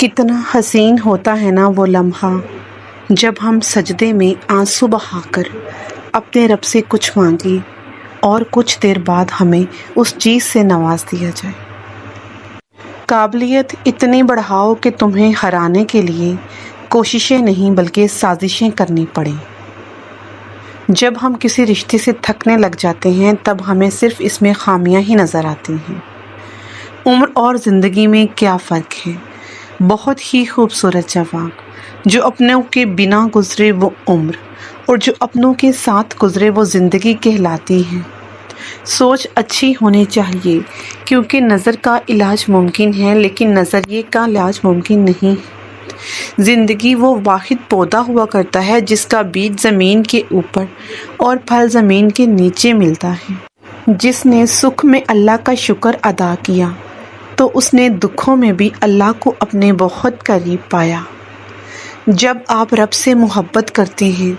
کتنا حسین ہوتا ہے نا وہ لمحہ جب ہم سجدے میں آنسو بہا کر اپنے رب سے کچھ مانگیں اور کچھ دیر بعد ہمیں اس چیز سے نواز دیا جائے۔ قابلیت اتنی بڑھاؤ کہ تمہیں ہرانے کے لیے کوششیں نہیں بلکہ سازشیں کرنی پڑیں۔ جب ہم کسی رشتے سے تھکنے لگ جاتے ہیں تب ہمیں صرف اس میں خامیاں ہی نظر آتی ہیں۔ عمر اور زندگی میں کیا فرق ہے؟ بہت ہی خوبصورت جواب۔ جو اپنوں کے بنا گزرے وہ عمر اور جو اپنوں کے ساتھ گزرے وہ زندگی کہلاتی ہے۔ سوچ اچھی ہونی چاہیے کیونکہ نظر کا علاج ممکن ہے لیکن نظریے کا علاج ممکن نہیں۔ زندگی وہ واحد پودا ہوا کرتا ہے جس کا بیج زمین کے اوپر اور پھل زمین کے نیچے ملتا ہے۔ جس نے سکھ میں اللہ کا شکر ادا کیا تو اس نے دکھوں میں بھی اللہ کو اپنے بہت قریب پایا۔ جب آپ رب سے محبت کرتے ہیں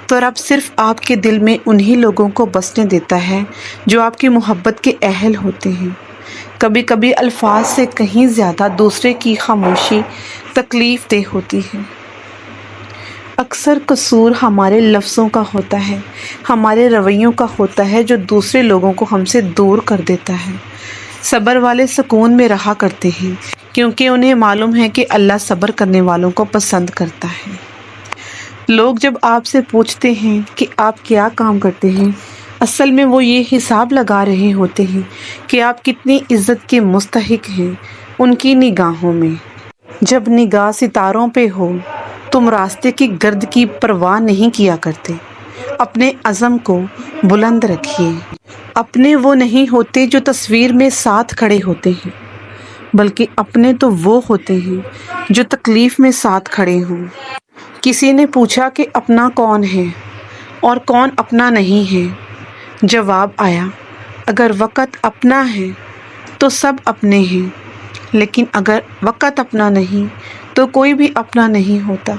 تو رب صرف آپ کے دل میں انہی لوگوں کو بسنے دیتا ہے جو آپ کی محبت کے اہل ہوتے ہیں۔ کبھی کبھی الفاظ سے کہیں زیادہ دوسرے کی خاموشی تکلیف دہ ہوتی ہے۔ اکثر قصور ہمارے لفظوں کا ہوتا ہے، ہمارے رویوں کا ہوتا ہے جو دوسرے لوگوں کو ہم سے دور کر دیتا ہے۔ صبر والے سکون میں رہا کرتے ہیں کیونکہ انہیں معلوم ہے کہ اللہ صبر کرنے والوں کو پسند کرتا ہے۔ لوگ جب آپ سے پوچھتے ہیں کہ آپ کیا کام کرتے ہیں اصل میں وہ یہ حساب لگا رہے ہوتے ہیں کہ آپ کتنی عزت کے مستحق ہیں ان کی نگاہوں میں۔ جب نگاہ ستاروں پہ ہو تم راستے کی گرد کی پرواہ نہیں کیا کرتے۔ اپنے عزم کو بلند رکھیے۔ اپنے وہ نہیں ہوتے جو تصویر میں ساتھ کھڑے ہوتے ہیں بلکہ اپنے تو وہ ہوتے ہیں جو تکلیف میں ساتھ کھڑے ہوں۔ کسی نے پوچھا کہ اپنا کون ہے اور کون اپنا نہیں ہے؟ جواب آیا، اگر وقت اپنا ہے تو سب اپنے ہیں لیکن اگر وقت اپنا نہیں تو کوئی بھی اپنا نہیں ہوتا۔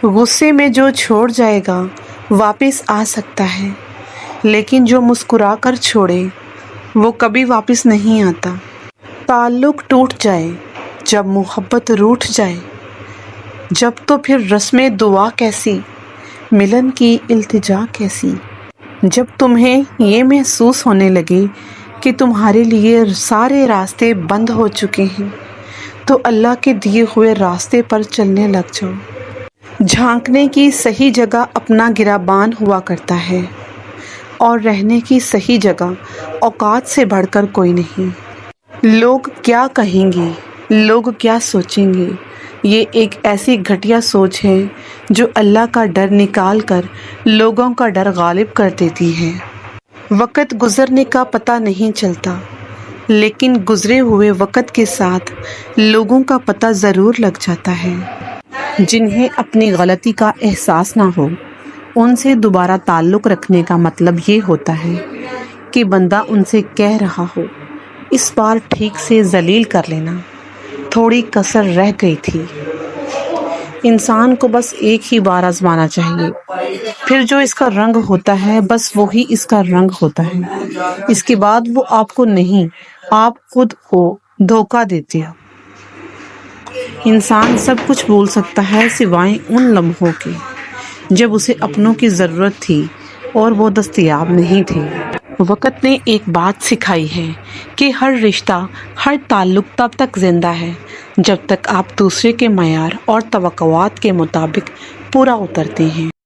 غصے میں جو چھوڑ جائے گا واپس آ سکتا ہے لیکن جو مسکرا کر چھوڑے وہ کبھی واپس نہیں آتا۔ تعلق ٹوٹ جائے جب محبت روٹھ جائے جب تو پھر رسم دعا کیسی، ملن کی التجا کیسی۔ جب تمہیں یہ محسوس ہونے لگے کہ تمہارے لیے سارے راستے بند ہو چکے ہیں تو اللہ کے دیے ہوئے راستے پر چلنے لگ جاؤ۔ جھانکنے کی صحیح جگہ اپنا گرابان ہوا کرتا ہے اور رہنے کی صحیح جگہ اوقات سے بڑھ کر کوئی نہیں۔ لوگ کیا کہیں گے، لوگ کیا سوچیں گے، یہ ایک ایسی گھٹیا سوچ ہے جو اللہ کا ڈر نکال کر لوگوں کا ڈر غالب کر دیتی ہے۔ وقت گزرنے کا پتہ نہیں چلتا لیکن گزرے ہوئے وقت کے ساتھ لوگوں کا پتہ ضرور لگ جاتا ہے۔ جنہیں اپنی غلطی کا احساس نہ ہو ان سے دوبارہ تعلق رکھنے کا مطلب یہ ہوتا ہے کہ بندہ ان سے کہہ رہا ہو، اس بار ٹھیک سے ذلیل کر لینا، تھوڑی کسر رہ گئی تھی۔ انسان کو بس ایک ہی بار آزمانا چاہیے، پھر جو اس کا رنگ ہوتا ہے بس وہی اس کا رنگ ہوتا ہے۔ اس کے بعد وہ آپ کو نہیں، آپ خود کو دھوکہ دیتے ہو۔ انسان سب کچھ بھول سکتا ہے سوائے ان لمحوں کے جب اسے اپنوں کی ضرورت تھی اور وہ دستیاب نہیں تھے۔ وقت نے ایک بات سکھائی ہے کہ ہر رشتہ، ہر تعلق تب تک زندہ ہے جب تک آپ دوسرے کے معیار اور توقعات کے مطابق پورا اترتے ہیں۔